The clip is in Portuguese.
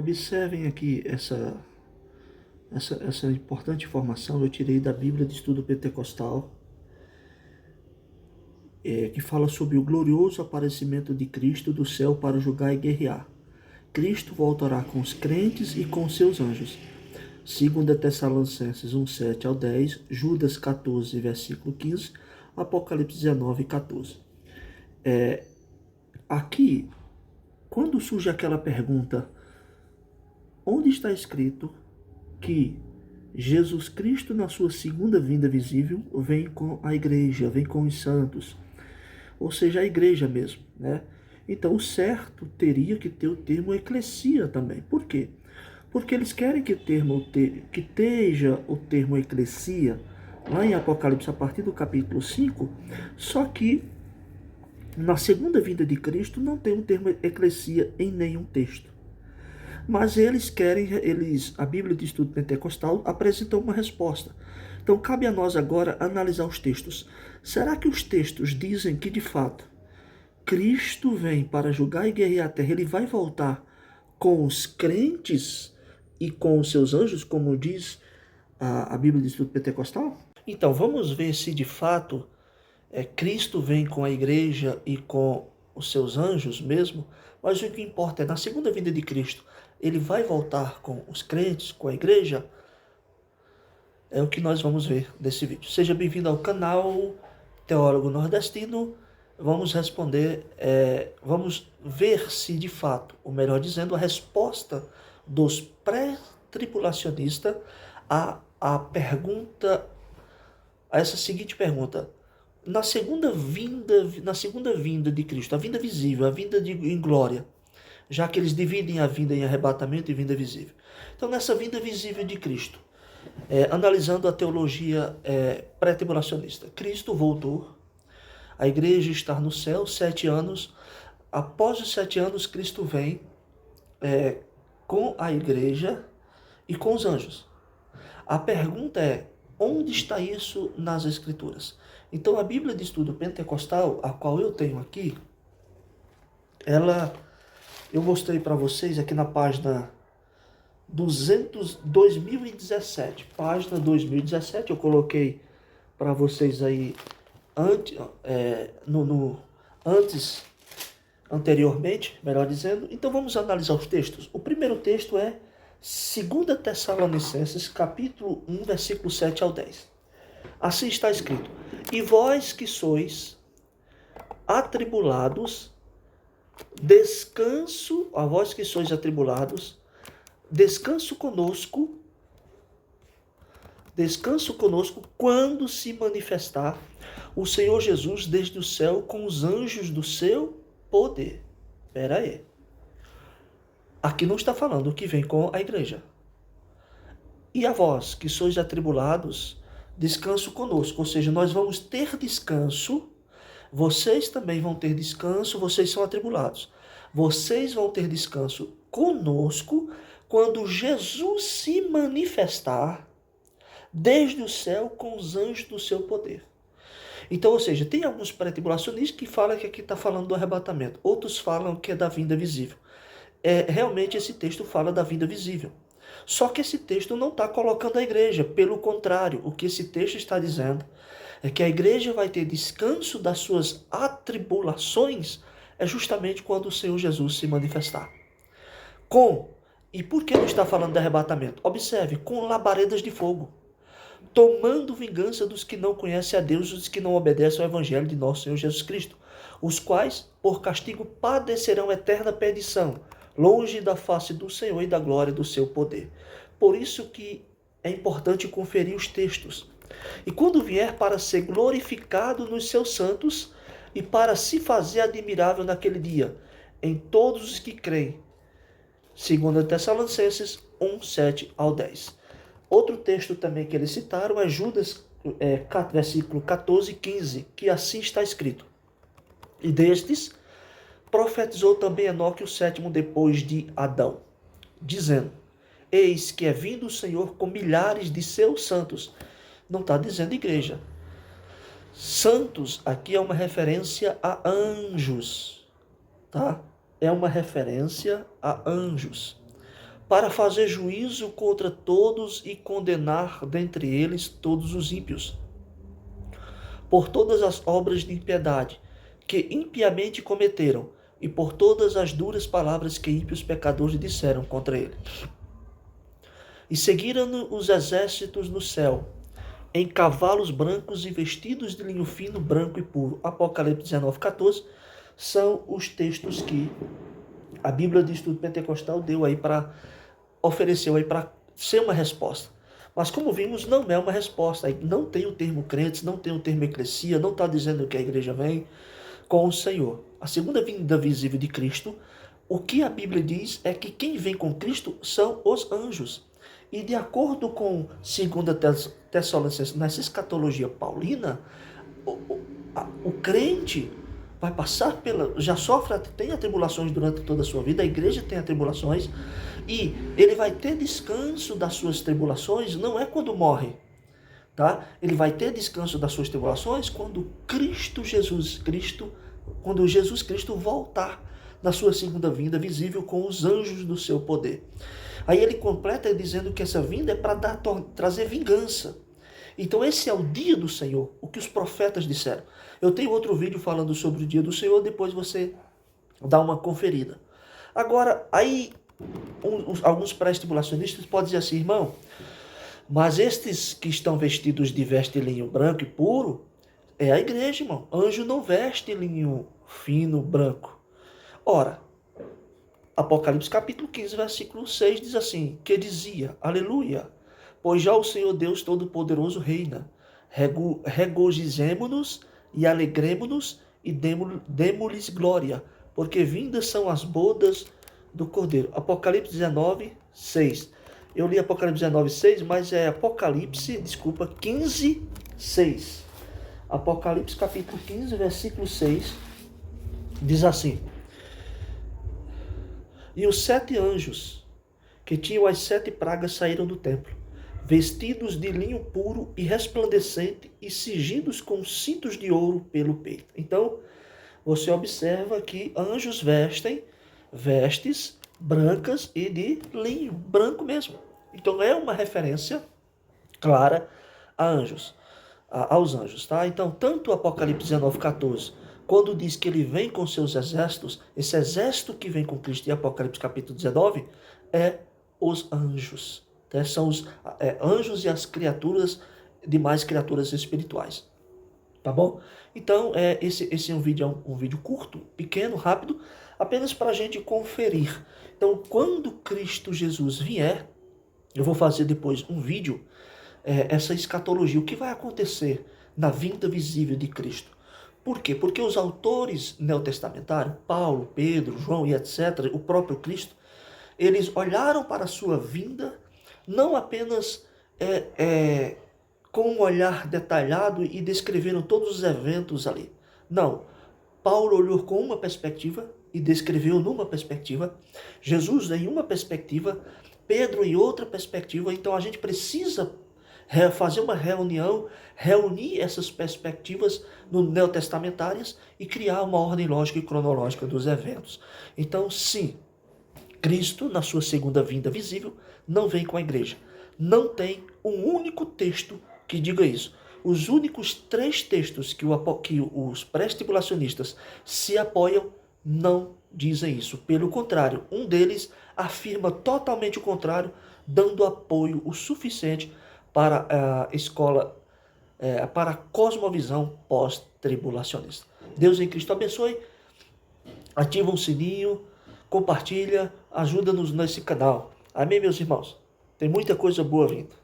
Observem aqui essa importante informação. Eu tirei da Bíblia de Estudo Pentecostal, que fala sobre o glorioso aparecimento de Cristo do céu para julgar e guerrear. Cristo voltará com os crentes e com seus anjos. 2 Tessalonicenses 1:7 ao 10, Judas 14, versículo 15, Apocalipse 19, 14. Aqui, quando surge aquela pergunta, onde está escrito que Jesus Cristo, na sua segunda vinda visível, vem com a igreja, vem com os santos, ou seja, a igreja mesmo, né? Então, o certo teria que ter o termo eclesia também. Por quê? Porque eles querem que esteja o termo eclesia lá em Apocalipse a partir do capítulo 5, só que na segunda vinda de Cristo não tem o termo eclesia em nenhum texto. Mas a Bíblia de Estudo Pentecostal apresentou uma resposta. Então cabe a nós agora analisar os textos. Será que os textos dizem que de fato Cristo vem para julgar e guerrear a terra? Ele vai voltar com os crentes e com os seus anjos, como diz a Bíblia de Estudo Pentecostal? Então vamos ver se de fato Cristo vem com a igreja e com os seus anjos mesmo, mas o que importa é, na segunda vinda de Cristo, ele vai voltar com os crentes, com a igreja? É o que nós vamos ver nesse vídeo. Seja bem-vindo ao canal Teólogo Nordestino. Vamos vamos ver se de fato, ou melhor dizendo, a resposta dos pré-tribulacionistas a pergunta, a essa seguinte pergunta: na segunda vinda de Cristo, a vinda visível, a vinda em glória, já que eles dividem a vinda em arrebatamento e vinda visível. Então, nessa vinda visível de Cristo, analisando a teologia pré-tribulacionista, Cristo voltou, a igreja está no céu, 7 anos. Após os 7 anos, Cristo vem com a igreja e com os anjos. A pergunta é, onde está isso nas Escrituras? Então, a Bíblia de Estudo Pentecostal, a qual eu tenho aqui, eu mostrei para vocês aqui na página 2017. Página 2017, eu coloquei para vocês aí anteriormente, melhor dizendo. Então, vamos analisar os textos. O primeiro texto é 2 Tessalonicenses, capítulo 1, versículo 7 ao 10. Assim está escrito: e vós que sois atribulados, descanso conosco quando se manifestar o Senhor Jesus desde o céu com os anjos do seu poder. Espera aí. Aqui não está falando que vem com a igreja. E a vós que sois atribulados, descanso conosco. Ou seja, nós vamos ter descanso. Vocês também vão ter descanso. Vocês são atribulados. Vocês vão ter descanso conosco quando Jesus se manifestar desde o céu com os anjos do seu poder. Então, ou seja, tem alguns pré-tribulacionistas que falam que aqui está falando do arrebatamento. Outros falam que é da vinda visível. Realmente esse texto fala da vinda visível. Só que esse texto não está colocando a igreja. Pelo contrário, o que esse texto está dizendo é que a igreja vai ter descanso das suas atribulações justamente quando o Senhor Jesus se manifestar. E por que não está falando de arrebatamento? Observe, com labaredas de fogo, tomando vingança dos que não conhecem a Deus, dos que não obedecem ao evangelho de nosso Senhor Jesus Cristo, os quais, por castigo, padecerão eterna perdição, longe da face do Senhor e da glória do seu poder. Por isso que é importante conferir os textos. E quando vier para ser glorificado nos seus santos e para se fazer admirável naquele dia, em todos os que creem. 2 Tessalonicenses 1, 7 ao 10. Outro texto também que eles citaram é Judas, versículo 14 e 15, que assim está escrito: e destes profetizou também Enoque, o sétimo depois de Adão, dizendo: eis que é vindo o Senhor com milhares de seus santos. Não está dizendo igreja. Santos aqui é uma referência a anjos, tá? É uma referência a anjos. para fazer juízo contra todos e condenar dentre eles todos os ímpios, por todas as obras de impiedade que impiamente cometeram, e por todas as duras palavras que ímpios pecadores disseram contra ele. E seguiram-no os exércitos no céu, em cavalos brancos e vestidos de linho fino, branco e puro. Apocalipse 19, 14, são os textos que a Bíblia de Estudo Pentecostal ofereceu aí para ser uma resposta. Mas como vimos, não é uma resposta. Aí não tem o termo crentes, não tem o termo eclesia, não está dizendo que a igreja vem com o Senhor. A segunda vinda visível de Cristo, o que a Bíblia diz é que quem vem com Cristo são os anjos. E de acordo com 2 Tessalonicenses, nessa escatologia paulina, o crente vai passar já sofre, tem atribulações durante toda a sua vida, a igreja tem atribulações, e ele vai ter descanso das suas tribulações, não é quando morre, tá? Ele vai ter descanso das suas tribulações quando quando Jesus Cristo voltar na sua segunda vinda visível com os anjos do seu poder. Aí ele completa dizendo que essa vinda é para trazer vingança. Então esse é o dia do Senhor, o que os profetas disseram. Eu tenho outro vídeo falando sobre o dia do Senhor, depois você dá uma conferida. Agora, aí alguns pré-tribulacionistas podem dizer assim, irmão, mas estes que estão vestidos de veste linho branco e puro, é a igreja, irmão. Anjo não veste linho fino, branco. Ora, Apocalipse capítulo 15, versículo 6 diz assim, que dizia, aleluia, pois já o Senhor Deus Todo-Poderoso reina, regozijemo-nos e alegremo-nos e demo-lhes glória, porque vindas são as bodas do Cordeiro. Apocalipse 19, 6. Eu li Apocalipse 19, 6, mas é Apocalipse, 15, 6. Apocalipse capítulo 15, versículo 6, diz assim, e os 7 anjos que tinham as 7 pragas saíram do templo, vestidos de linho puro e resplandecente e cingidos com cintos de ouro pelo peito. Então, você observa que anjos vestem vestes brancas e de linho, branco mesmo. Então, é uma referência clara a anjos, aos anjos, tá? Então, tanto o Apocalipse 19, 14, quando diz que ele vem com seus exércitos, esse exército que vem com Cristo em Apocalipse capítulo 19, é os anjos. Tá? São os anjos e as demais criaturas espirituais. Tá bom? Então, esse é um vídeo curto, pequeno, rápido, apenas para a gente conferir. Então, quando Cristo Jesus vier, eu vou fazer depois um vídeo, essa escatologia, o que vai acontecer na vinda visível de Cristo. Por quê? Porque os autores neotestamentários, Paulo, Pedro, João e etc., o próprio Cristo, eles olharam para a sua vinda, não apenas com um olhar detalhado e descreveram todos os eventos ali. Não. Paulo olhou com uma perspectiva e descreveu numa perspectiva, Jesus em uma perspectiva, Pedro em outra perspectiva. Então a gente precisa fazer uma reunião, reunir essas perspectivas neotestamentárias e criar uma ordem lógica e cronológica dos eventos. Então, sim, Cristo, na sua segunda vinda visível, não vem com a igreja. Não tem um único texto que diga isso. Os únicos 3 textos que os pré-tribulacionistas se apoiam não dizem isso. Pelo contrário, um deles afirma totalmente o contrário, dando apoio o suficiente para a escola, para a cosmovisão pós-tribulacionista. Deus em Cristo abençoe, ativa o sininho, compartilha, ajuda-nos nesse canal. Amém, meus irmãos? Tem muita coisa boa vindo.